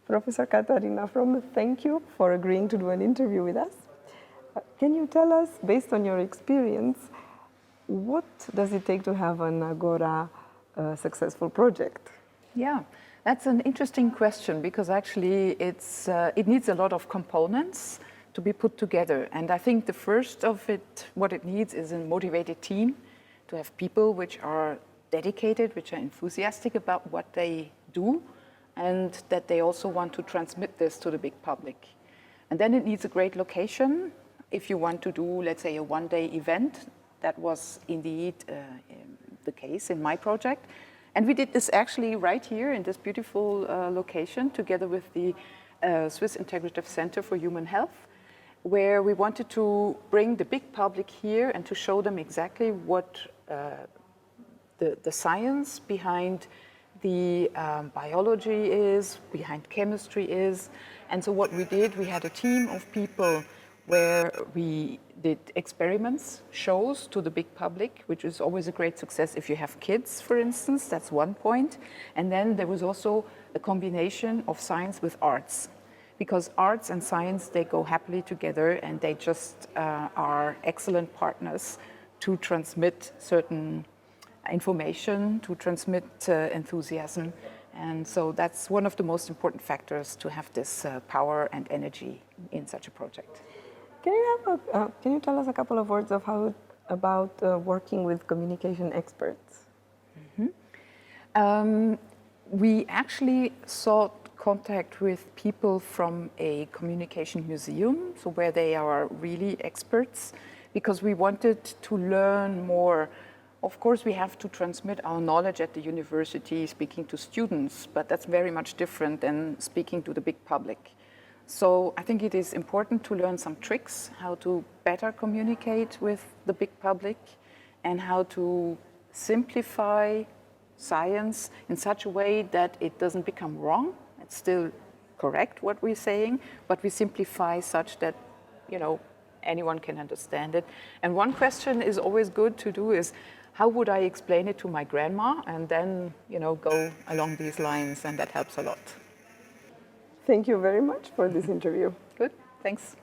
Professor Katharina Fromm, thank you for agreeing to do an interview with us. Can you tell us, based on your experience, what does it take to have an Agora successful project? Yeah, that's an interesting question because actually it needs a lot of components to be put together. And I think the first of it, what it needs is a motivated team, to have people which are dedicated, which are enthusiastic about what they do, and that they also want to transmit this to the big public. And then it needs a great location. If you want to do, let's say, a one-day event, that was indeed the case in my project. And we did this actually right here in this beautiful location together with the Swiss Integrative Center for Human Health, where we wanted to bring the big public here and to show them exactly what the science behind the biology is, behind chemistry is. And so what we did, we had a team of people where we did experiments, shows to the big public, which is always a great success if you have kids, for instance. That's one point. And then there was also a combination of science with arts, because arts and science, they go happily together, and they just are excellent partners to transmit certain information, to transmit enthusiasm. And so that's one of the most important factors to have this power and energy in such a project. Can you tell us a couple of words of about working with communication experts? Mm-hmm. We actually sought contact with people from a communication museum, so where they are really experts, because we wanted to learn more. Of course, we have to transmit our knowledge at the university, speaking to students, but that's very much different than speaking to the big public. So I think it is important to learn some tricks, how to better communicate with the big public and how to simplify science in such a way that it doesn't become wrong. It's still correct what we're saying, but we simplify such that, anyone can understand it. And one question is always good to do is, how would I explain it to my grandma? And then, go along these lines, and that helps a lot. Thank you very much for this interview. Good, thanks.